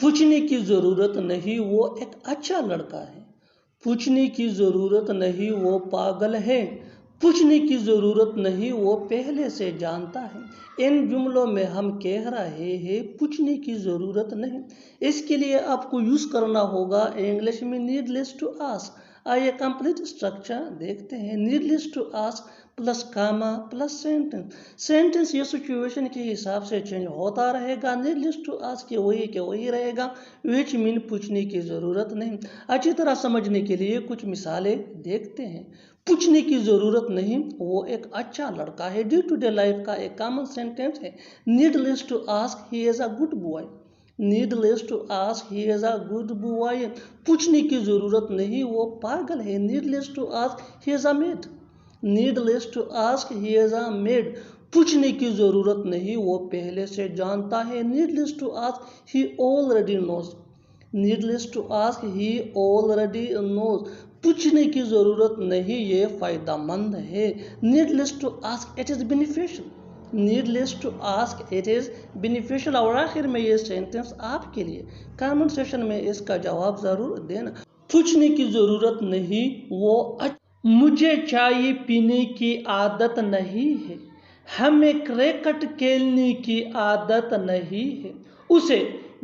पूछने की ज़रूरत नहीं, वो एक अच्छा लड़का है। पूछने की ज़रूरत नहीं, वो पागल है। पूछने की ज़रूरत नहीं, वो पहले से जानता है। इन जुमलों में हम कह रहे हैं पूछने की ज़रूरत नहीं। इसके लिए आपको यूज़ करना होगा इंग्लिश में नीडलेस टू आस्क। आइए कंप्लीट स्ट्रक्चर देखते हैं। Needless to ask plus comma plus sentence. Sentence ये सिचुएशन के हिसाब से चेंज होता रहेगा। नीडलेस टू आस्क के वही रहेगा, विच मीन पूछने की ज़रूरत नहीं। अच्छी तरह समझने के लिए कुछ मिसालें देखते हैं। पूछने की ज़रूरत नहीं, वो एक अच्छा लड़का है डे टू डे लाइफ का एक कॉमन सेंटेंस है। Needless to ask he is a good boy. Needless to ask he is a good boy. पूछने की ज़रूरत नहीं, वो पागल है। Needless to ask he is a mad. Needless to ask he is a mad. पूछने की ज़रूरत नहीं, वो पहले से जानता है। Needless to ask he already knows. Needless to ask he already knows. पूछने की ज़रूरत नहीं, ये फ़ायदेमंद है। Needless to ask it is beneficial. Needless to ask it is beneficial. और आखिर में ये सेंटेंस आपके लिए, कमेंट सेक्शन में इसका जवाब ज़रूर देना। पूछने की ज़रूरत नहीं, वो मुझे चाय पीने की आदत नहीं है। हमें क्रिकेट खेलने की आदत नहीं है। उसे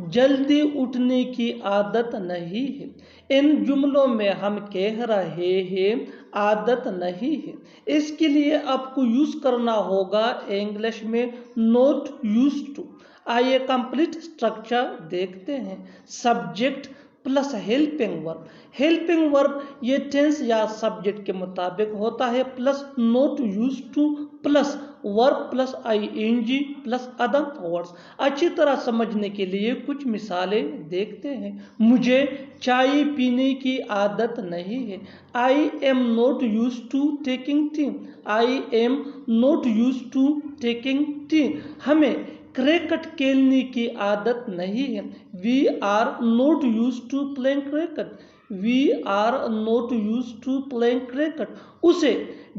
जल्दी उठने की आदत नहीं है। इन जुमलों में हम कह रहे हैं आदत नहीं है। इसके लिए आपको यूज़ करना होगा इंग्लिश में नॉट यूज्ड टू। आइए कंप्लीट स्ट्रक्चर देखते हैं। Subject plus helping verb. Helping verb ये टेंस या सब्जेक्ट के मुताबिक होता है, plus not used to plus verb plus ING plus other words. अच्छी तरह समझने के लिए कुछ मिसालें देखते हैं। मुझे चाय पीने की आदत नहीं है। I am not used to taking tea. I am not used to taking tea. हमें क्रिकेट खेलने की आदत नहीं है। We are not used to playing cricket. We are not used to playing cricket. उसे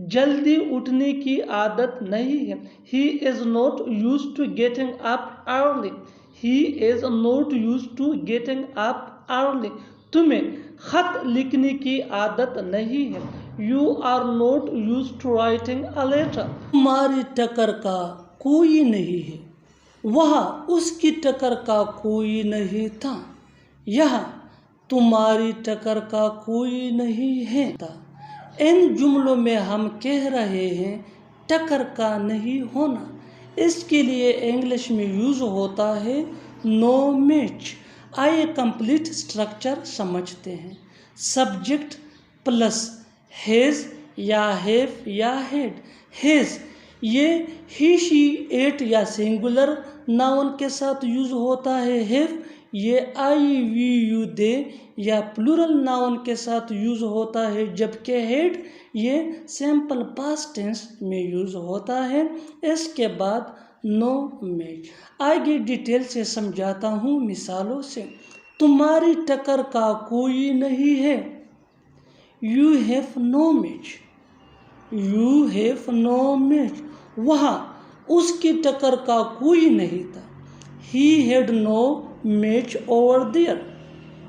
जल्दी उठने की आदत नहीं है। He is not used to getting up early. He is not used to getting up early. तुम्हें खत लिखने की आदत नहीं है। You are not used to writing a letter. तुम्हारी टक्कर का कोई नहीं है। वहाँ उसकी टक्कर का कोई नहीं था। यहाँ तुम्हारी टक्कर का कोई नहीं है। इन जुमलों में हम कह रहे हैं टक्कर का नहीं होना। इसके लिए इंग्लिश में यूज़ होता है नो मैच। आइए कंप्लीट स्ट्रक्चर समझते हैं। सब्जेक्ट प्लस हैज़ या हैव या हैड। हैज़ ये ही शी इट या सिंगुलर नाउन के साथ यूज होता है। हैव ये आई वी यू दे या प्लूरल नाउन के साथ यूज होता है, जबकि हैड ये सिंपल पास्ट टेंस में यूज होता है। इसके बाद नो मैच। आगे डिटेल से समझाता हूँ मिसालों से। तुम्हारी टक्कर का कोई नहीं है। You have no match. You have no match. वहाँ उसकी टक्कर का कोई नहीं था। He had no match over there.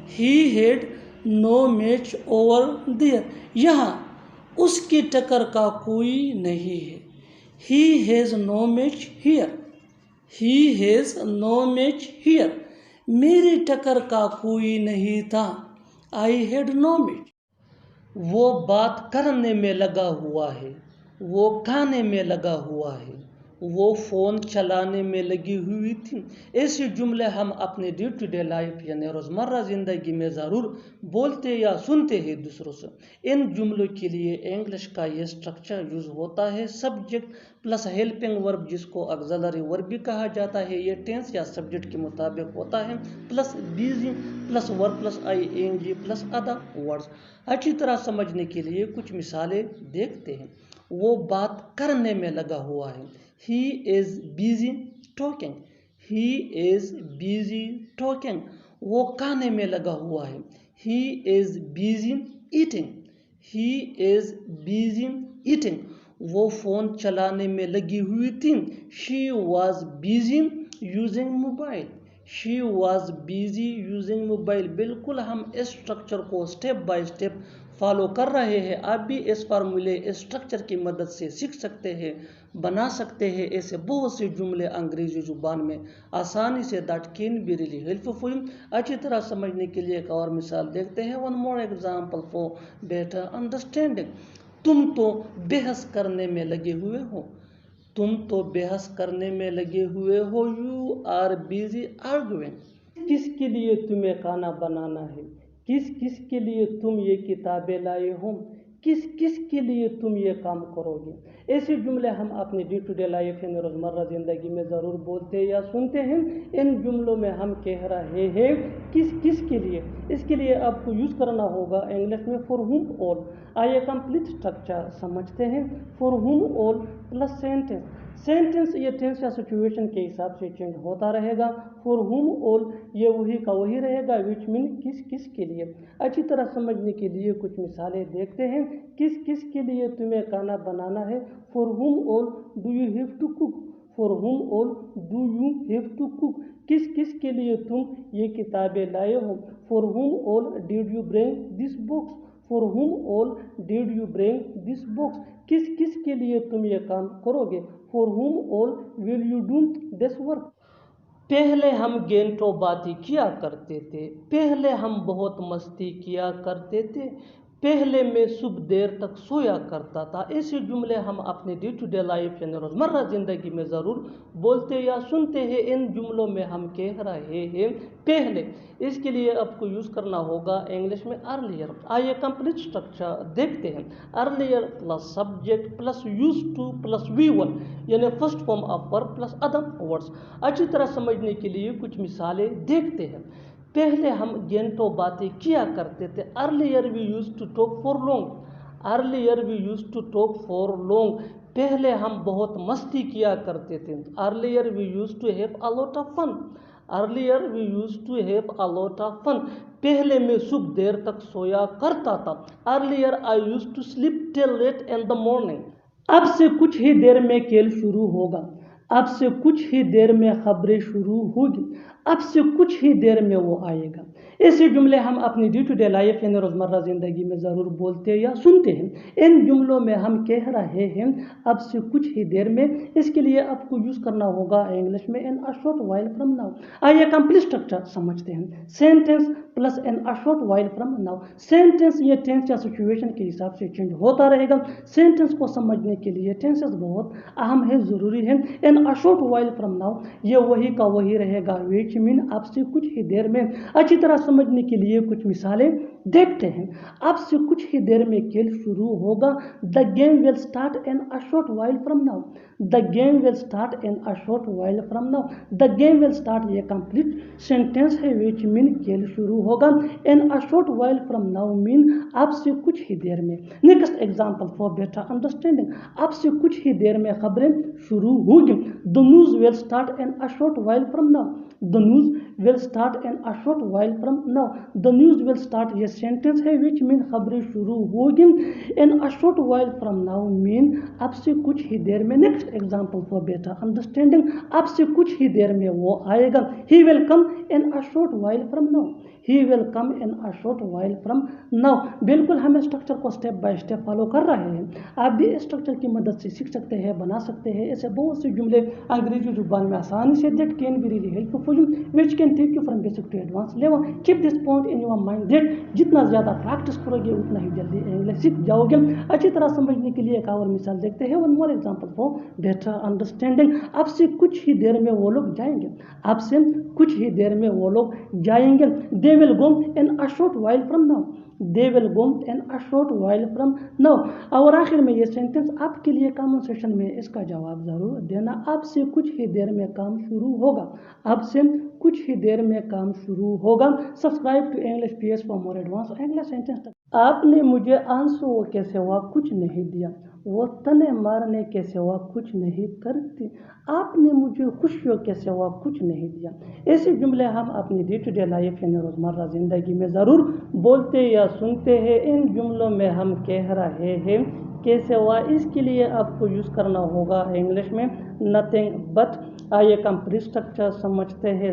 He had no match over there. यहाँ उसकी टक्कर का कोई नहीं है। He has no match here. He has no match here. मेरी टक्कर का कोई नहीं था। I had no match. वो बात करने में लगा हुआ है। वो खाने में लगा हुआ है। वो फ़ोन चलाने में लगी हुई थी। ऐसे जुमले हम अपने डे टू डे लाइफ यानी रोज़मर्रा ज़िंदगी में ज़रूर बोलते या सुनते हैं दूसरों से। इन जुमलों के लिए इंग्लिश का ये स्ट्रक्चर यूज़ होता है। सब्जेक्ट प्लस हेल्पिंग वर्ब, जिसको ऑक्सिलरी वर्ब भी कहा जाता है, ये टेंस या सब्जेक्ट के मुताबिक होता है, plus BG plus verb plus ING plus other words. अच्छी तरह समझने के लिए कुछ मिसालें देखते हैं। वो बात करने में लगा हुआ है। He is busy talking. He is busy talking. वो खाने में लगा हुआ है। He is busy eating. He is busy eating. वो फ़ोन चलाने में लगी हुई थी। She was busy using mobile. She was busy using mobile. बिल्कुल हम इस स्ट्रक्चर को स्टेप बाय स्टेप फॉलो कर रहे हैं। आप भी इस फार्मूले इस स्ट्रक्चर की मदद से सीख सकते हैं, बना सकते हैं ऐसे बहुत से जुमले अंग्रेजी जुबान में आसानी से। That can be really helpful for you. अच्छी तरह समझने के लिए एक और मिसाल देखते हैं। One more example for better understanding. तुम तो बहस करने में लगे हुए हो। तुम तो बहस करने में लगे हुए हो। You are busy arguing. किसके लिए तुम्हें खाना बनाना है? किस किस के लिए तुम ये किताबें लाए हो? किस किस के लिए तुम ये काम करोगे? ऐसे जुमले हम अपने डे टू डे लाइफ यानी रोज़मर्रा ज़िंदगी में ज़रूर बोलते या सुनते हैं। इन जुमलों में हम कह रहे हैं किस किस के लिए। इसके लिए आपको यूज़ करना होगा इंग्लिश में फॉर हुम ऑल। आइए कंप्लीट स्ट्रक्चर समझते हैं। For whom all plus sentence. Sentence ये टेंस या सिचुएशन के हिसाब से चेंज होता रहेगा। फॉर हुम ऑल ये वही का वही रहेगा, विच मीन किस किस के लिए। अच्छी तरह समझने के लिए कुछ मिसालें देखते हैं। किस किस के लिए तुम्हें खाना बनाना है? For whom all do you have to cook? For whom all do you have to cook? किस किस के लिए तुम ये किताबें लाए हो? For whom all did you bring this books? For whom all did you bring this books? किस किस के लिए तुम ये काम करोगे? For whom all will you do this work? पहले हम घंटों बातें किया करते थे। पहले हम बहुत मस्ती किया करते थे। पहले मैं सुबह देर तक सोया करता था। ऐसे जुमले हम अपने डे टू डे लाइफ यानी रोज़मर्रा ज़िंदगी में ज़रूर बोलते या सुनते हैं। इन जुमलों में हम कह रहे हैं पहले। इसके लिए आपको यूज़ करना होगा इंग्लिश में अर्लियर। आइए कंप्लीट स्ट्रक्चर देखते हैं। Earlier plus subject plus use to plus वी1 यानी first form of verb plus other words. अच्छी तरह समझने के लिए कुछ मिसालें देखते हैं। पहले हम घंटों बातें किया करते थे। Earlier we use to talk for long. Earlier we use to talk for long. पहले हम बहुत मस्ती किया करते थे। Earlier we use to have a lot of fun. Earlier we use to have a lot of fun. पहले मैं सुबह देर तक सोया करता था। Earlier I use to sleep till late in the morning. अब से कुछ ही देर में खेल शुरू होगा। अब से कुछ ही देर में खबरें शुरू होगी। अब से कुछ ही देर में वो आएगा। ऐसे जुमले हम अपनी डे टू डे लाइफ यानी रोज़मर्रा ज़िंदगी में ज़रूर बोलते या सुनते हैं। इन जुमलों में हम कह रहे हैं अब से कुछ ही देर में। इसके लिए आपको यूज़ करना होगा इंग्लिश में in a short while from now. आइए कंप्लीट स्ट्रक्चर समझते हैं। Sentence plus in a short while from now. Sentence ये टेंस या सिचुएशन के हिसाब से चेंज होता रहेगा। सेंटेंस को समझने के लिए टेंसेस बहुत अहम है, ज़रूरी है। In a short while from now ये वही का वही रहेगा, विच मीन अब से कुछ ही देर में। अच्छी तरह समझने के लिए कुछ मिसालें देखते हैं। अब से कुछ ही देर में खेल शुरू होगा। The game will start in a short while from now. The game will start in a short while from now. The game will start ये कंप्लीट सेंटेंस है, विच मीन खेल शुरू होगा। In a short while from now mean अब से कुछ ही देर में। Next example for better understanding. अब से कुछ ही देर में खबरें शुरू होगी। The news will start in a short while from now. The news will start in a short while from now. The news will start ये सेंटेंस है, विच मीन खबरें शुरू होगी। In a short while from now mean अब से कुछ ही देर में। Next example for better understanding. अब से कुछ ही देर में वो आएगा। He will come in a short while from now. He will come in a short while from now. बिल्कुल हम स्ट्रक्चर को स्टेप बाय स्टेप फॉलो कर रहे हैं। आप भी इस स्ट्रक्चर की मदद से सीख सकते हैं, बना सकते हैं ऐसे बहुत से जुमले अंग्रेजी जुबान में आसानी से। That can be really helpful for you, which can take you from basic to advance level. Keep this point in your mind that जितना ज़्यादा प्रैक्टिस करोगे उतना ही जल्दी इंग्लिश सीख जाओगे। अच्छी तरह समझने के लिए एक और मिसाल देखते हैं। One more example for better understanding. अब से कुछ ही देर में वो लोग जाएंगे। अब से कुछ ही देर में वो लोग जाएंगे। They will go in a short while from now. They will go in a short while from now. और आखिर में ये सेंटेंस आपके लिए कमेंट सेक्शन में इसका जवाब ज़रूर देना। अब से कुछ ही देर में काम शुरू होगा। अब से कुछ ही देर में काम शुरू होगा। Subscribe to English PS for more advance English sentence. आपने मुझे आंसुओं के सिवा कुछ नहीं दिया। वो तने मारने के सिवा कुछ नहीं करती। आपने मुझे खुशियों के सिवा कुछ नहीं दिया। ऐसे जुमले हम अपनी डे टू डे लाइफ यानी रोज़मर्रा ज़िंदगी में ज़रूर बोलते या सुनते हैं। इन जुमलों में हम कह रहे हैं کے سوا اس کے لیے آپ کو یوز کرنا ہوگا انگلش میں نتھنگ بٹ. آئیے کمپلیٹ اسٹرکچر سمجھتے ہیں.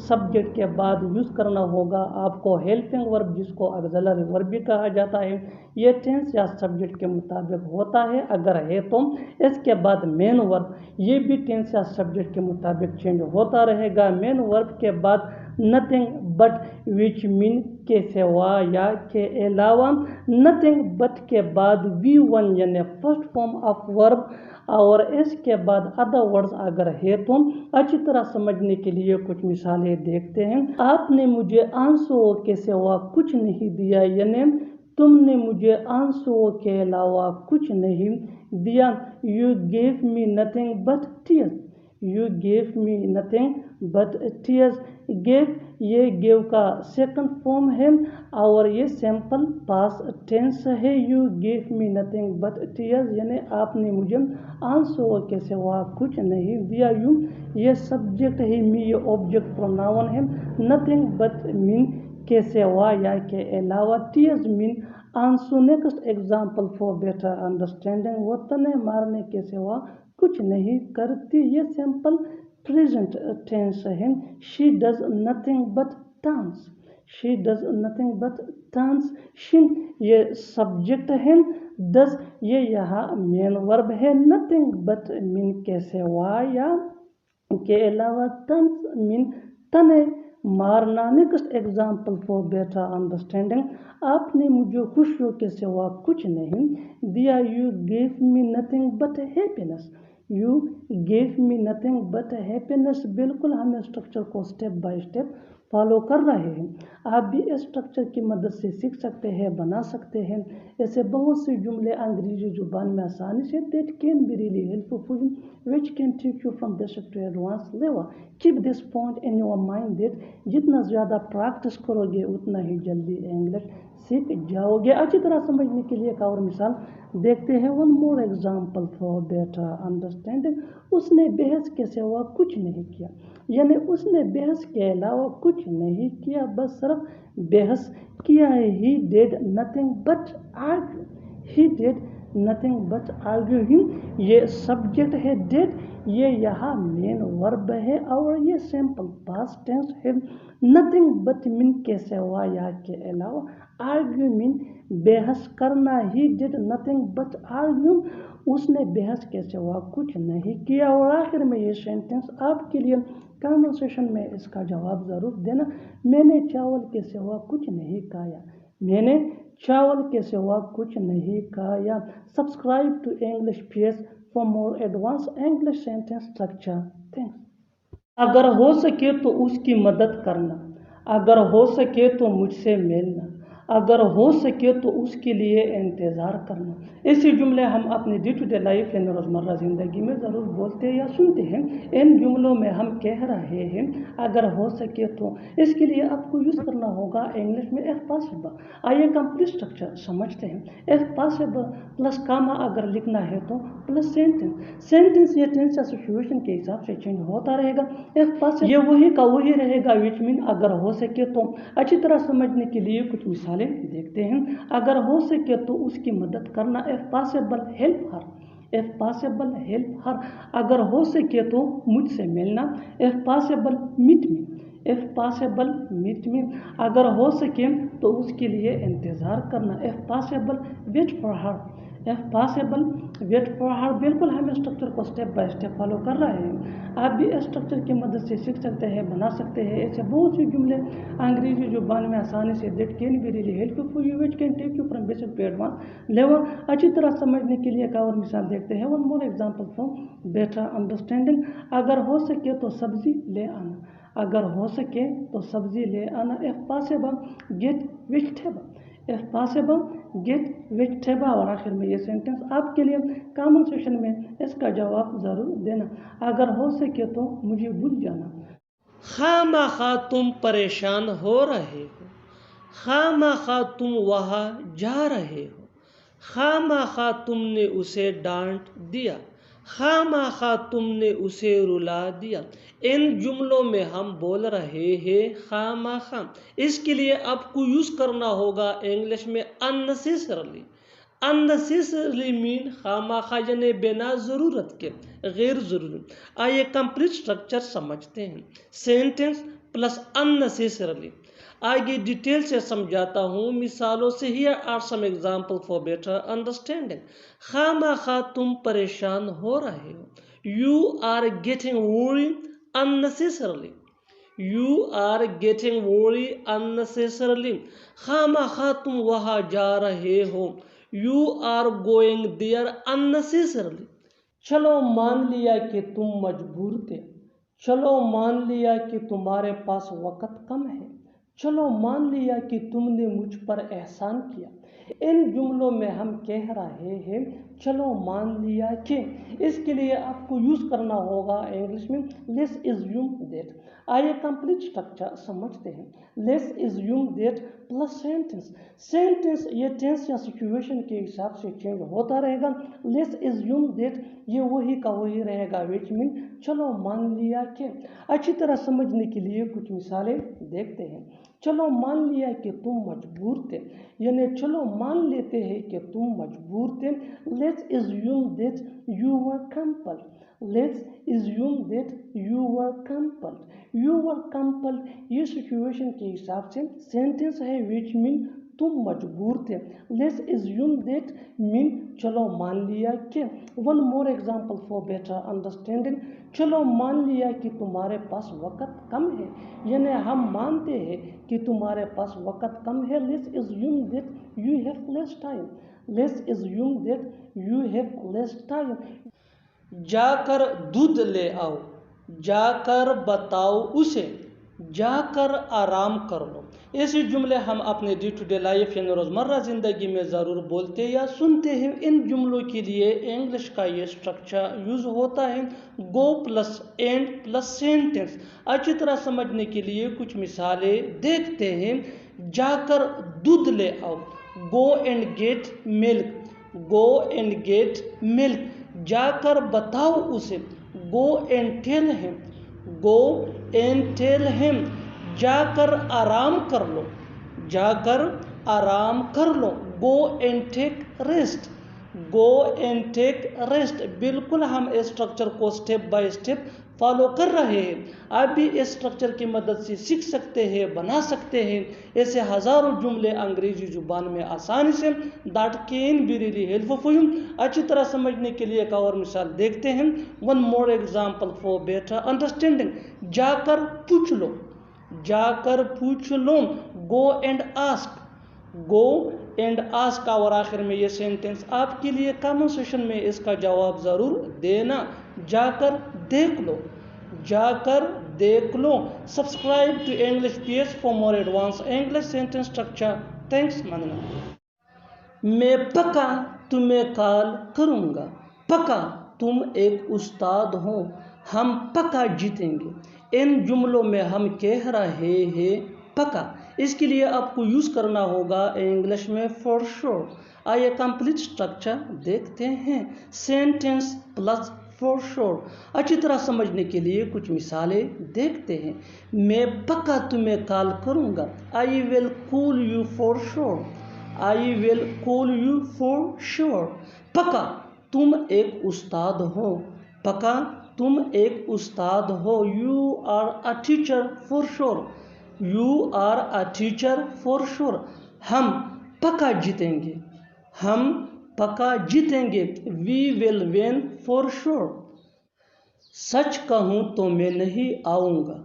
سبجیکٹ کے بعد یوز کرنا ہوگا آپ کو ہیلپنگ ورب جس کو آگزیلری ورب بھی کہا جاتا ہے. یہ ٹینس یا سبجیکٹ کے مطابق ہوتا ہے. اگر ہے تو اس کے بعد مین ورب. یہ بھی ٹینس یا سبجیکٹ کے مطابق چینج ہوتا رہے گا. مین ورب کے بعد نتھنگ بٹ وچ مین کے سوا یا کے علاوہ. نتھنگ بٹ کے بعد V1 یعنی فرسٹ فارم آف ورب اور اس کے بعد ادر ورڈز اگر ہے تو. اچھی طرح سمجھنے کے لیے کچھ مثالیں دیکھتے ہیں. آپ نے مجھے آنسوؤں کے سوا کچھ نہیں دیا یعنی تم نے مجھے آنسوؤں کے علاوہ کچھ نہیں دیا. You gave me nothing but tears. You gave me nothing but tears. gave یہ gave کا سیکنڈ فارم ہے اور یہ سمپل پاسٹ ٹینس ہے. You gave me nothing but tears یعنی آپ نے مجھے آنسوؤں کے سوا کچھ نہیں دیا. You یہ سبجیکٹ ہے. me یہ آبجیکٹ پروناؤن ہے. nothing but mean کے سوا یا کے علاوہ. tears mean آنسو. Next example for better understanding. وہ تنے مارنے کے سوا کچھ نہیں کرتی. یہ سمپل پریزنٹ ٹینس ہے. she does nothing but dance. she does nothing but dance. she یہ سبجیکٹ ہے. does یہ یہاں مین ورب ہے. nothing but mean کے سوا یا کے علاوہ. dance mean تنے مارنا. Next example for better understanding. آپ نے مجھے خوشیوں کے سوا کچھ نہیں دیا. You gave me nothing but happiness. You gave me nothing but happiness. بالکل ہم اسٹرکچر کو اسٹیپ بائی اسٹیپ فالو کر رہے ہیں. آپ بھی اسٹرکچر کی مدد سے سیکھ سکتے ہیں, بنا سکتے ہیں. ایسے بہت سے جملے انگریزی زبان میں آسانی سے that can be really helpful for you which can take you from basic to advanced level. Keep this point in your mind that جتنا زیادہ پریکٹس کرو گے اتنا ہی جلدی انگلش سیکھ جاؤ گے. اچھی طرح سمجھنے کے لیے ایک اور مثال دیکھتے ہیں. One more example for better understanding. اس نے بحث کے سوا کچھ نہیں کیا یعنی اس نے بحث کے علاوہ کچھ نہیں کیا, بس صرف بحث کیا ہے. He did nothing but argue. He did nothing but argue. یہ سبجیکٹ ہے. did یہ یہاں مین ورب ہے اور یہ سمپل پاسٹ ٹینس ہے. nothing but mean کے سوا یا کے علاوہ. argue mean بحث کرنا. He did nothing but argue. اس نے بحث کے سوا کچھ نہیں کیا. اور آخر میں یہ سینٹنس آپ کے لیے کامن سیشن میں اس کا جواب ضرور دینا. میں نے چاول کے سوا کچھ نہیں کھایا. میں نے چاول کے سوا کچھ نہیں کھایا. Subscribe to English page for more advance English sentence structure. Thanks. اگر ہو سکے تو اس کی مدد کرنا. اگر ہو سکے تو مجھ سے ملنا. اگر ہو سکے تو اس کے لیے انتظار کرنا. ایسے جملے ہم اپنی ڈے ٹو ڈے لائف یعنی روزمرہ زندگی میں ضرور بولتے یا سنتے ہیں. ان جملوں میں ہم کہہ رہے ہیں اگر ہو سکے تو. اس کے لیے آپ کو یوز کرنا ہوگا انگلش میں ایف پاسبل. آئیے کمپلیٹ اسٹرکچر سمجھتے ہیں. ایف پاسبل پلس کاما اگر لکھنا ہے تو پلس سینٹنس. سینٹنس یہ ٹینس یا سچویشن کے حساب سے چینج ہوتا رہے گا. ایف پاسبل یہ وہی کا وہی رہے گا وچ مین اگر ہو سکے تو. اچھی طرح سمجھنے کے لیے کچھ مثالیں دیکھتے ہیں. اگر ہو سکے تو اس کی مدد کرنا. if possible help her. if possible help her. اگر ہو سکے تو مجھ سے ملنا. if possible meet me. if possible meet me. اگر ہو سکے تو اس کے لیے انتظار کرنا. if possible wait for her. if possible wait for her. بالکل ہم اسٹرکچر کو اسٹیپ بائی اسٹیپ فالو کر رہے ہیں. آپ بھی اسٹرکچر کی مدد سے سیکھ سکتے ہیں, بنا سکتے ہیں. ایسے بہت سی جملے انگریزی زبان میں آسانی سے that can be really helpful for you which can take you from basic to advanced level. اچھی طرح سمجھنے کے لیے ایک اور مثال دیکھتے ہیں. one more example for better understanding. اگر ہو سکے تو سبزی لے آنا. اگر ہو سکے تو سبزی لے آنا. if possible get vegetable. if possible get vegetable. اور آخر میں یہ سینٹنس آپ کے لیے کامن سیشن میں اس کا جواب ضرور دینا. اگر ہو سکے تو مجھے بھول جانا. خواہ تم پریشان ہو رہے ہو. خواہ تم وہاں جا رہے ہو. خواہ تم نے اسے ڈانٹ دیا. خواہ تم نے اسے رلا دیا. ان جملوں میں ہم بول رہے ہیں خواہ. اس کے لیے آپ کو یوز کرنا ہوگا انگلش میں unnecessarily. unnecessarily mean खामाखा यानी बिना ज़रूरत के, गैर ज़रूरी। आइए कंप्लीट स्ट्रक्चर समझते हैं। Sentence plus unnecessarily। आगे डिटेल से समझाता हूँ मिसालों से। Here are some examples for better understanding। खामाखा तुम परेशान हो रहे हो। You are getting worried unnecessarily। You are getting worried unnecessarily। खामाखा तुम वहाँ जा रहे हो। You are going there unnecessarily। चलो मान लिया कि तुम मजबूर थे। चलो मान लिया कि तुम्हारे पास वक्त कम है। चलो मान लिया कि तुमने मुझ पर एहसान किया। इन जुमलों में हम कह रहे हैं चलो मान लिया कि। इसके लिए आपको यूज़ करना होगा इंग्लिश में लेट्स अज्यूम दैट। आइए कंप्लीट स्ट्रक्चर समझते हैं। Let's assume that plus sentence. Sentence ये टेंस या सिचुएशन के हिसाब से चेंज होता रहेगा। लेट्स अज्यूम दैट ये वही का वही रहेगा विच मीन चलो मान लिया कि। अच्छी तरह समझने के लिए कुछ मिसालें देखते हैं। चलो मान लिया कि तुम मजबूर थे, यानी चलो मान लेते हैं कि तुम मजबूर थे। Let's assume that you were compelled. Let's assume that you were compelled. You were compelled ये सिचुएशन के हिसाब से सेंटेंस है विच मीन तुम मजबूर थे। लेट्स अज्यूम दैट मीन चलो मान लिया कि। One more example for better understanding. चलो मान लिया कि तुम्हारे पास वक्त कम है, यानी हम मानते हैं कि तुम्हारे पास वक्त कम है। Let's assume that you have less time. Let's assume that you have less time. जाकर दूध ले आओ। जाकर बताओ उसे। जाकर आराम कर लो। ऐसे जुमले हम अपने डे टू डे लाइफ यानी रोज़मर्रा ज़िंदगी में ज़रूर बोलते या सुनते हैं। इन जुमलों के लिए इंग्लिश का ये स्ट्रक्चर यूज़ होता है गो प्लस एंड प्लस सेंटेंस। अच्छी तरह समझने के लिए कुछ मिसालें देखते हैं। जाकर दूध ले आओ। Go and get milk. Go and get milk. जाकर बताओ उसे। Go and tell him. Go and tell him. जाकर आराम कर लो। जाकर आराम कर लो। Go and take rest. Go and take rest. बिल्कुल हम इस स्ट्रक्चर को स्टेप बाय स्टेप फॉलो कर रहे हैं। आप भी इस स्ट्रक्चर की मदद से सीख सकते हैं, बना सकते हैं ऐसे हज़ारों जुमले अंग्रेजी जुबान में आसानी से। That can be really helpful for you. अच्छी तरह समझने के लिए एक और मिसाल देखते हैं। One more example for better understanding. जाकर पूछ लो। जाकर पूछ लो। Go and ask. Go and ask. और आखिर में ये सेंटेंस आपके लिए कमेंट सेशन में इसका जवाब ज़रूर देना। जाकर देख लो। जाकर देख लो। Subscribe to English PH for more advance English sentence structure. Thanks मानना। मैं पक्का तुम्हें कॉल करूँगा। पक्का तुम एक उस्ताद हो। हम पक्का जीतेंगे। इन जुमलों में हम कह रहे हैं पक्का। इसके लिए आपको यूज़ करना होगा इंग्लिश में फॉर श्योर। आइए कंप्लीट स्ट्रक्चर देखते हैं। Sentence plus for sure. अच्छी तरह समझने के लिए कुछ मिसालें देखते हैं। मैं पक्का तुम्हें कॉल करूँगा। I will call you for sure. I will call you for sure. पक्का तुम एक उस्ताद हो। पक्का तुम एक उस्ताद हो। You are a teacher for sure. You are a teacher for sure. हम पक्का जीतेंगे। हम पक्का जीतेंगे। We will win for sure. सच कहूँ तो मैं नहीं आऊँगा।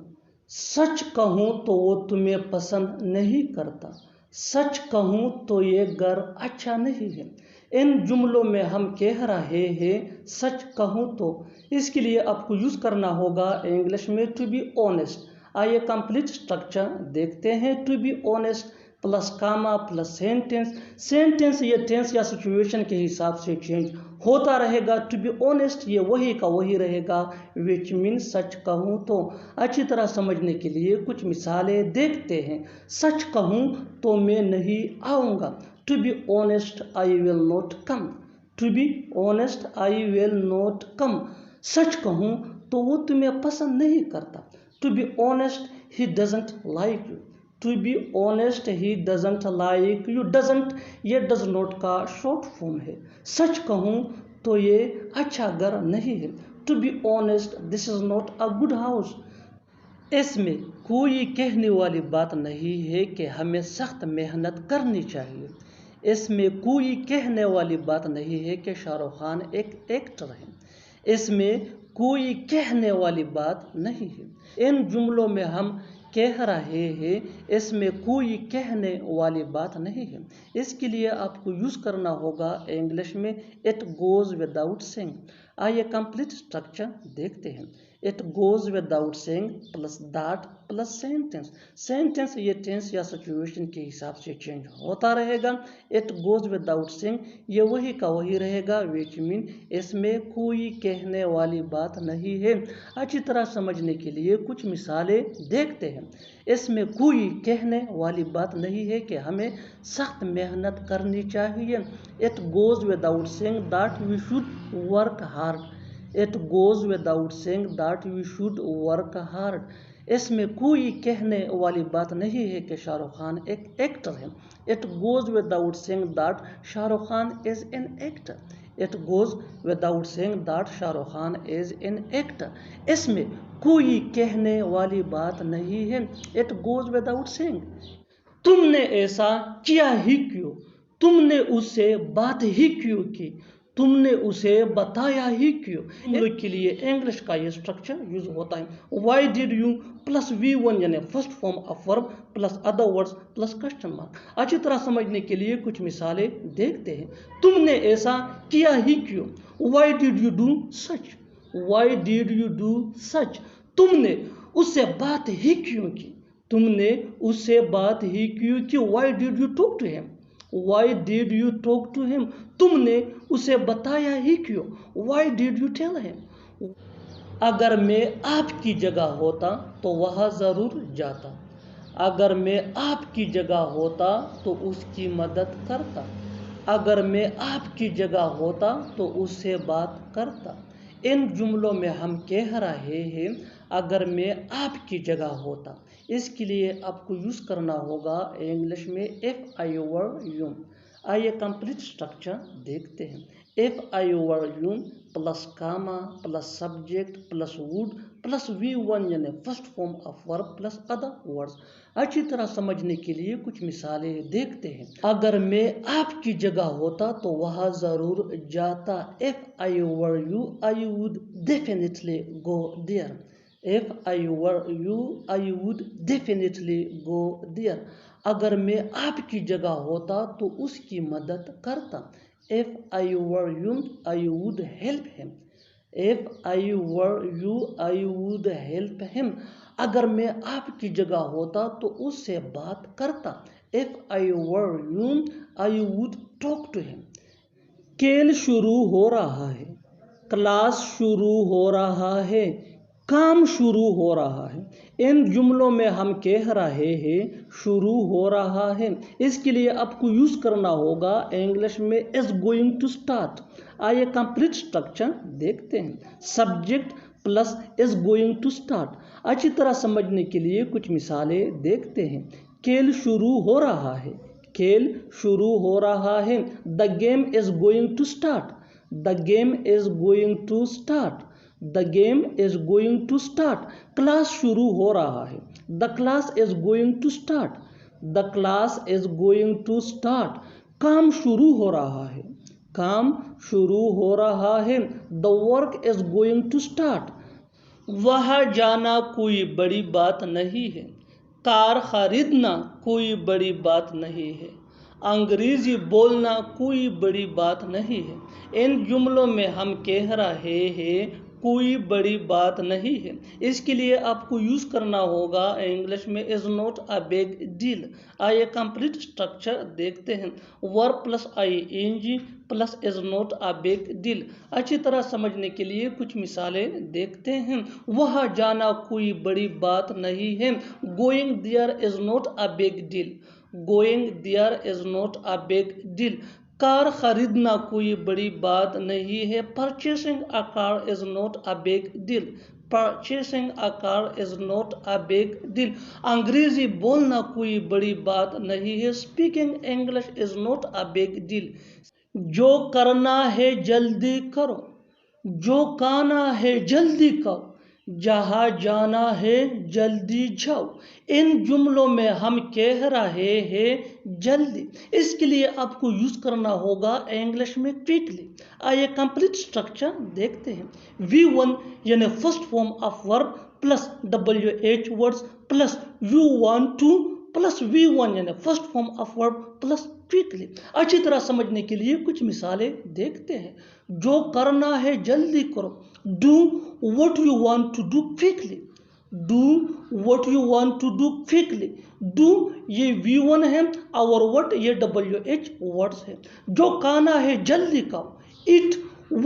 सच कहूँ तो वो तुम्हें पसंद नहीं करता। सच कहूँ तो ये घर अच्छा नहीं है। इन जुमलों में हम कह रहे हैं सच कहूँ तो। इसके लिए आपको यूज़ करना होगा इंग्लिश में टू बी ऑनेस्ट। आइए कंप्लीट स्ट्रक्चर देखते हैं। To be honest plus comma plus sentence. Sentence ये टेंस या सिचुएशन के हिसाब से चेंज होता रहेगा। टू बी ऑनेस्ट ये वही का वही रहेगा विच मीन सच कहूँ तो। अच्छी तरह समझने के लिए कुछ मिसालें देखते हैं। सच कहूँ तो मैं नहीं आऊँगा। To be honest I will not come. To be honest I will not come. सच कहूँ तो वो तुम्हें पसंद नहीं करता। To be honest he doesn't like you. To be honest he doesn't like you. Doesn't یہ ڈز ناٹ کا شارٹ فارم ہے. سچ کہوں تو یہ اچھا گھر نہیں ہے. To be honest this is not a good house. اس میں کوئی کہنے والی بات نہیں ہے کہ ہمیں سخت محنت کرنی چاہیے. اس میں کوئی کہنے والی بات نہیں ہے کہ شاہ رخ خان ایک ایکٹر ہے. اس میں کوئی کہنے والی بات نہیں ہے. ان جملوں میں ہم کہہ رہے ہیں، اس میں کوئی کہنے والی بات نہیں ہے. اس کے لیے آپ کو یوز کرنا ہوگا انگلش میں اٹ گوز وداؤٹ سینگ. آئیے کمپلیٹ اسٹرکچر دیکھتے ہیں. It goes without saying plus that plus sentence. Sentence یہ ٹینس یا سچویشن کے حساب سے چینج ہوتا رہے گا. اٹ گوز وداؤٹ سینگ یہ وہی کا وہی رہے گا، وچ مین اس میں کوئی کہنے والی بات نہیں ہے. اچھی طرح سمجھنے کے لیے کچھ مثالیں دیکھتے ہیں. اس میں کوئی کہنے والی بات نہیں ہے کہ ہمیں سخت محنت کرنی چاہیے. It goes without saying that we should work hard. It goes without saying that we should work hard. اس میں کوئی کہنے والی بات نہیں ہے کہ شاہ رخ خان ایک ایکٹر ہے. It goes without saying that Shah Rukh Khan is an actor. It goes without saying that Shah Rukh Khan is an actor. اس میں کوئی کہنے والی بات نہیں ہے. It goes without saying. تم نے ایسا کیا ہی کیوں؟ تم نے اس سے بات ہی کیوں کی؟ تم نے اسے بتایا ہی کیوں؟ ان لوگ کے لیے انگلش کا یہ اسٹرکچر یوز ہوتا ہے. Y did you plus V1 یعنی first form of verb plus other words plus question mark. اچھی طرح سمجھنے کے لیے کچھ مثالیں دیکھتے ہیں. تم نے ایسا کیا ہی کیوں؟ Why did you do such. Y did you do such. تم نے اس سے بات ہی کیوں کی؟ تم نے اس سے بات ہی کیوں کی؟ Why did you talk to him. Why did you talk to him. تم نے اسے بتایا ہی کیوں؟ Why did you tell him. اگر میں آپ کی جگہ ہوتا تو وہاں ضرور جاتا. اگر میں آپ کی جگہ ہوتا تو اس کی مدد کرتا. اگر میں آپ کی جگہ ہوتا تو اس سے بات کرتا. ان جملوں میں ہم کہہ رہے ہیں اگر میں آپ کی جگہ ہوتا. اس کے لیے آپ کو یوز کرنا ہوگا انگلش میں ایف آئی ور یو. آئیے کمپلیٹ اسٹرکچر دیکھتے ہیں. If I were you plus comma plus subject plus would plus V1 یعنی first form of verb plus other words. اچھی طرح سمجھنے کے لیے کچھ مثالیں دیکھتے ہیں. اگر میں آپ کی جگہ ہوتا تو وہاں ضرور جاتا. If I were you I would definitely go there. If I were you I would definitely go there. اگر میں آپ کی جگہ ہوتا تو اس کی مدد کرتا. If I were you I would help him. If I were you I would help him. اگر میں آپ کی جگہ ہوتا تو اس سے بات کرتا. If I were you I would talk to him. کھیل شروع ہو رہا ہے. کلاس شروع ہو رہا ہے. کام شروع ہو رہا ہے. ان جملوں میں ہم کہہ رہے ہیں شروع ہو رہا ہے. اس کے لیے آپ کو یوز کرنا ہوگا انگلش میں از گوئنگ ٹو اسٹارٹ. آئیے کمپلیٹ اسٹرکچر دیکھتے ہیں. Subject plus is going to start. اچھی طرح سمجھنے کے لیے کچھ مثالیں دیکھتے ہیں. کھیل شروع ہو رہا ہے. کھیل شروع ہو رہا ہے. The game is going to start. The game is going to start. The game is going to start. Class شروع ہو رہا ہے. The class is going to start. The class is going to start. کام شروع ہو رہا ہے. کام شروع ہو رہا ہے. The work is going to start. وہاں جانا کوئی بڑی بات نہیں ہے. کار خریدنا کوئی بڑی بات نہیں ہے. انگریزی بولنا کوئی بڑی بات نہیں ہے. ان جملوں میں ہم کہہ رہے ہیں کوئی بڑی بات نہیں ہے. اس کے لیے آپ کو یوز کرنا ہوگا انگلش میں is not a big deal. آئیے کمپلیٹ اسٹرکچر دیکھتے ہیں. Verb plus ING plus is not a big deal. اچھی طرح سمجھنے کے لیے کچھ مثالیں دیکھتے ہیں. وہاں جانا کوئی بڑی بات نہیں ہے. Going there is not a big deal. Going there is not a big deal. Car خریدنا کوئی بڑی بات نہیں ہے. Purchasing a car is not a big deal. Purchasing a car is not a big deal. अंग्रेजी बोलना कोई बड़ी बात नहीं है. Speaking English is not a big deal. जो करना है जल्दी करो, जो खाना है जल्दी खाओ, जहाँ जाना है जल्दी जाओ. इन जुमलों में हम कह रहे हैं जल्दी. इसके लिए आपको यूज करना होगा इंग्लिश में क्विकली. आइए कंप्लीट स्ट्रक्चर देखते हैं. V1 यानी first form of verb plus WH words plus you want to plus V1 यानी first form of verb plus quickly. अच्छी तरह समझने के लिए कुछ मिसालें देखते हैं. जो करना है जल्दी करो. Do what you want to do quickly. Do what you want to do quickly. Do ये V1 है और what ये WH words है. जो खाना है जल्दी खाओ. Eat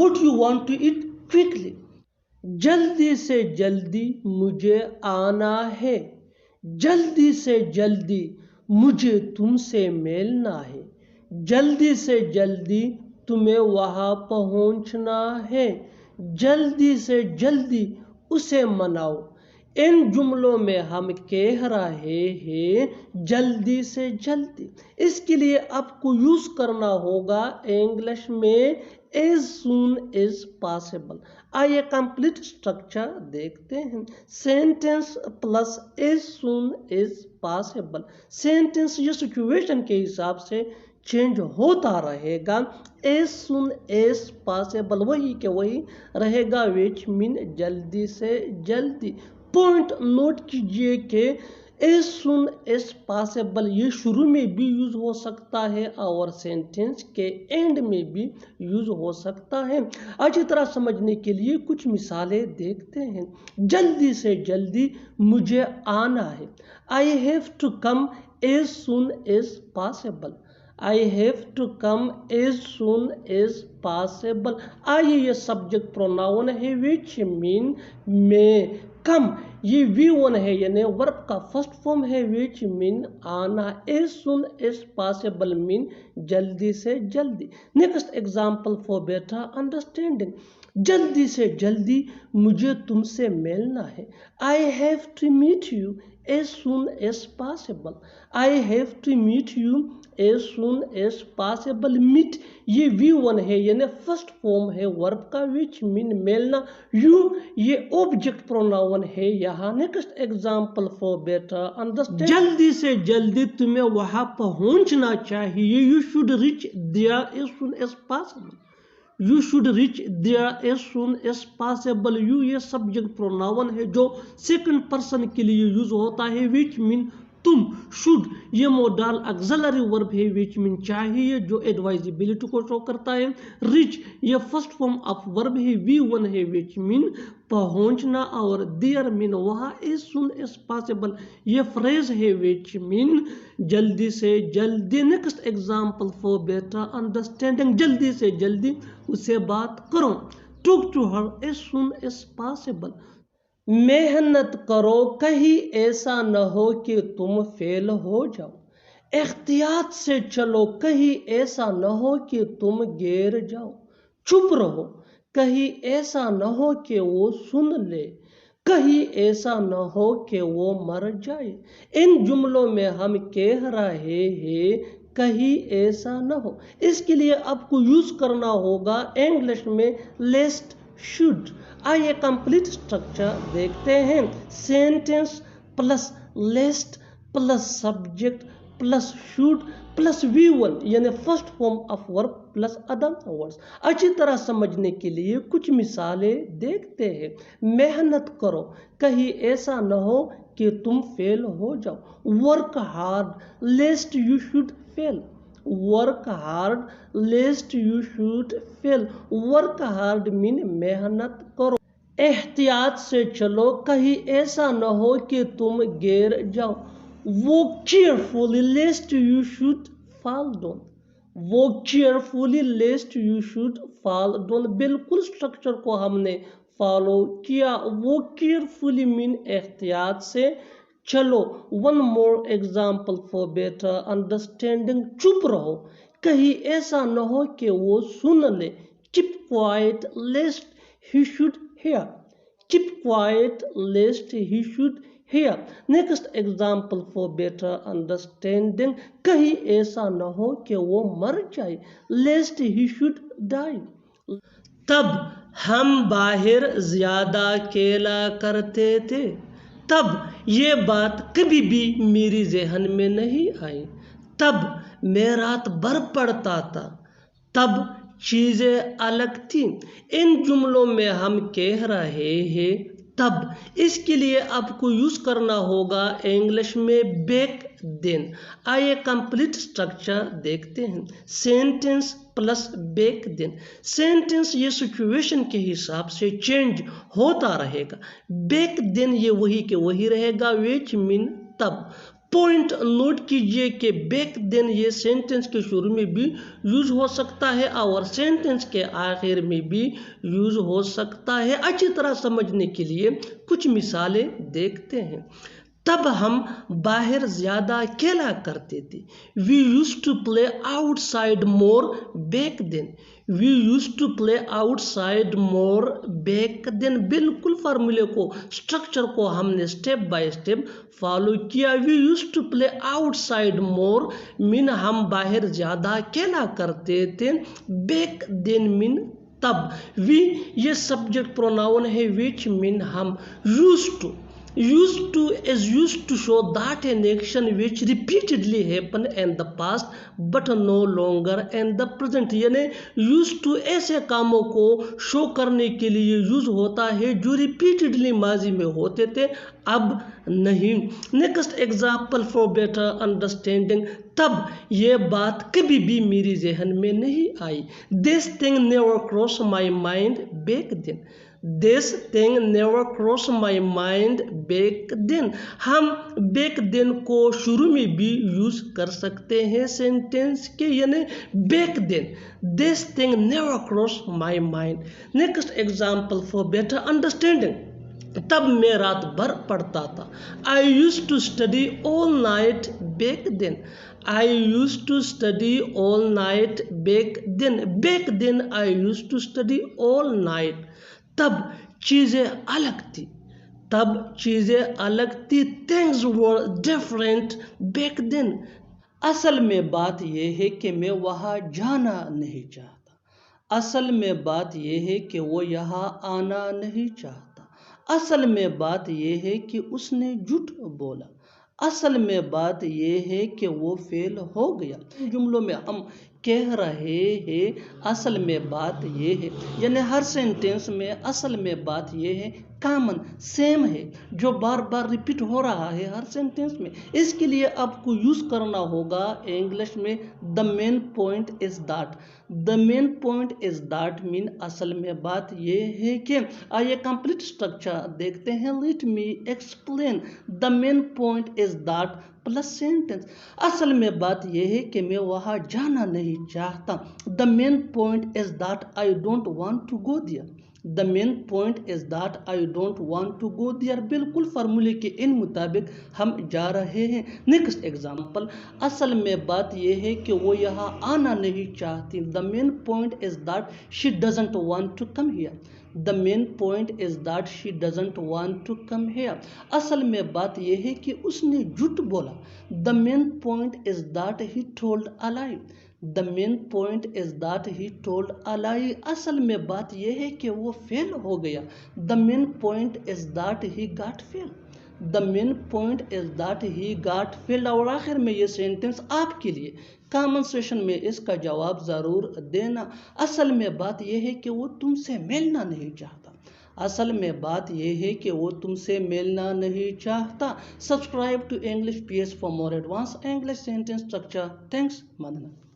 what you want to eat quickly. जल्दी से जल्दी मुझे आना है. जल्दी से जल्दी मुझे तुमसे मिलना है. जल्दी से जल्दी तुम्हें वहां पहुंचना है. जल्दी से जल्दी उसे मनाओ. इन जुमलों में हम कह रहे हैं जल्दी से जल्दी. इसके लिए आपको यूज करना होगा इंग्लिश में as soon as possible. आइए कंप्लीट स्ट्रक्चर देखते हैं. Sentence plus as soon as possible. Sentence ये सिचुएशन के हिसाब से चेंज होता रहेगा. as soon as possible वही के वही रहेगा, which mean जल्दी से जल्दी. पॉइंट नोट कीजिए कि as soon as possible ये शुरू में भी यूज हो सकता है और सेंटेंस के एंड में भी यूज हो सकता है. अच्छी तरह समझने के लिए कुछ मिसालें देखते हैं. जल्दी से जल्दी मुझे आना है. I have to come as soon as possible. I have to come as soon as possible. आइए ये सब्जेक्ट प्रोनाउन है which mean may. कम ये V1 है यानी वर्ब का फर्स्ट फॉर्म है which mean आना. as soon as possible mean जल्दी से जल्दी. Next example for better understanding. जल्दी से जल्दी मुझे तुमसे मिलना है. I have to meet you as soon as possible. I have to meet you as soon as possible. meet ये V1 है यानी फर्स्ट फॉर्म है वर्ब का which mean मिलना. you ये ऑब्जेक्ट प्रोनाउन है यहाँ. Next example for better understanding. जल्दी से जल्दी तुम्हें वहां पहुंचना चाहिए. you should reach there as soon as possible. You should reach there as soon as possible. You ये सब्जेक्ट प्रोनाउन है जो सेकंड पर्सन के लिए यूज होता है which mean तुम. शुड ये मोडल ऑक्सिलरी वर्ब है which mean चाहिए जो एडवाइजेबिलिटी को शो करता है. रिच ये फर्स्ट फॉर्म ऑफ वर्ब है V1 है which mean पहुंचना और देयर मीन वहां as soon as possible ये फ्रेज है which mean जल्दी से जल्दी. Next example for better understanding. जल्दी से जल्दी उसे बात करो. Talk to her as soon as possible. मेहनत करो कहीं ऐसा न हो कि तुम फेल हो जाओ. एहतियात से चलो कहीं ऐसा न हो कि तुम गिर जाओ. चुप रहो कहीं ऐसा न हो कि वो सुन ले. कहीं ऐसा न हो कि वो मर जाए. इन जुमलों में हम कह रहे हैं कहीं ऐसा न हो. इसके लिए आपको यूज करना होगा इंग्लिश में लेस्ट शुड. आइए कंप्लीट स्ट्रक्चर देखते हैं. Sentence plus lest plus subject plus should plus V1 यानी first form of verb plus other words. अच्छी तरह समझने के लिए कुछ मिसालें देखते हैं. मेहनत करो कहीं ऐसा न हो कि तुम फेल हो जाओ. Work hard लेस्ट you should fail. Work hard लेस्ट you should fail. Work hard mean मेहनत करो. एहतियात से चलो कहीं ऐसा न हो कि तुम गिर जाओ. Walk cheerfully lest you should fall down. Walk cheerfully lest you should fall down. बिल्कुल स्ट्रक्चर को हमने फॉलो किया. Walk carefully mean एहतियात से चलो. One more example for better understanding. चुप रहो कहीं ऐसा न हो कि वो सुन ले. Keep quiet lest he should hear. keep quiet lest he should hear. Next example for better understanding, कहीं ऐसा न हो कि वो मर जाए, lest he should die. तब हम बाहर ज्यादा खेला करते थे, तब ये बात कभी भी मेरी ज़हन में नहीं आई, तब मैं रात भर पढ़ता था, तब चीज़ें अलग थी. इन जुमलों में हम कह रहे हैं तब, इसके लिए आपको यूज़ करना होगा इंग्लिश में बैक देन. आइए कंप्लीट स्ट्रक्चर देखते हैं. Sentence plus back then. Sentence ये सिचुएशन के हिसाब से चेंज होता रहेगा. बैक देन ये वही के वही रहेगा, विच मीन तब. पॉइंट नोट कीजिए कि बैक देन ये सेंटेंस के शुरू में भी यूज हो सकता है और सेंटेंस के आखिर में भी यूज हो सकता है. अच्छी तरह समझने के लिए कुछ मिसालें देखते हैं. तब हम बाहर ज़्यादा खेला करते थे. We used to play outside more back then. We used to play outside more back then. बिल्कुल फार्मूले को, स्ट्रक्चर को हमने स्टेप बाय स्टेप फॉलो किया. We used to play outside more mean हम बाहर ज़्यादा खेला करते थे. बैक देन मीन तब. वी ये सब्जेक्ट प्रोनाउन है, विच मीन हम. Used to is used to show that an action which repeatedly happened in the past but no longer in the present. यानी used to ऐसे कामों को show करने के लिए यूज होता है जो रिपीटेडली माजी में होते थे, अब नहीं. Next example for better understanding. तब ये बात कभी भी मेरी जहन में नहीं आई. This thing never cross my mind back then. This thing never crossed my mind back then. हम back then को शुरू में भी यूज कर सकते हैं सेंटेंस के, यानी back then. This thing never crossed my mind. Next example for better understanding. तब मैं रात भर पढ़ता था. I used to study all night back then. I used to study all night back then. Back then I used to study all night. तब चीज़ें अलग थी. तब चीज़ें अलग थी. Things were different back then. असल में बात यह है कि मैं वहाँ जाना नहीं चाहता. असल में बात यह है कि वो यहाँ आना नहीं चाहता. असल में बात यह है कि उसने झूठ बोला. असल में बात यह है कि वो फेल हो गया. जुमलों में हम कह रहे हैं असल में बात ये है, यानी हर सेंटेंस में असल में बात ये है कॉमन सेम है जो बार बार रिपीट हो रहा है हर सेंटेंस में. इसके लिए आपको यूज़ करना होगा इंग्लिश में the main point is that. The main point is that mean असल में बात ये है कि. आइए कंप्लीट स्ट्रक्चर देखते हैं. Let me explain. The main point is that plus sentence. असल में बात यह है कि मैं वहाँ जाना नहीं चाहता. The main point is that I don't want to go there. The main point is that I don't want to go there. बिल्कुल फार्मूले के इन मुताबिक हम जा रहे हैं. Next example. असल में बात यह है कि वो यहाँ आना नहीं चाहती. The main point is that she doesn't want to come here. The main point is that she doesn't want to come here. असल में बात यह है कि उसने झूठ बोला. The main point is that he told a lie. The main point is that he told a lie. असल में बात यह है कि वो फेल हो गया. The main point is that he got failed. The main point is that he got failed. और आखिर में ये सेंटेंस आपके लिए कमेंट सेशन में इसका जवाब ज़रूर देना. असल में बात यह है कि वो तुमसे मिलना नहीं चाहता. असल में बात यह है कि वो तुमसे मिलना नहीं चाहता. Subscribe to English PS for more advance English sentence structure. Thanks. Madna.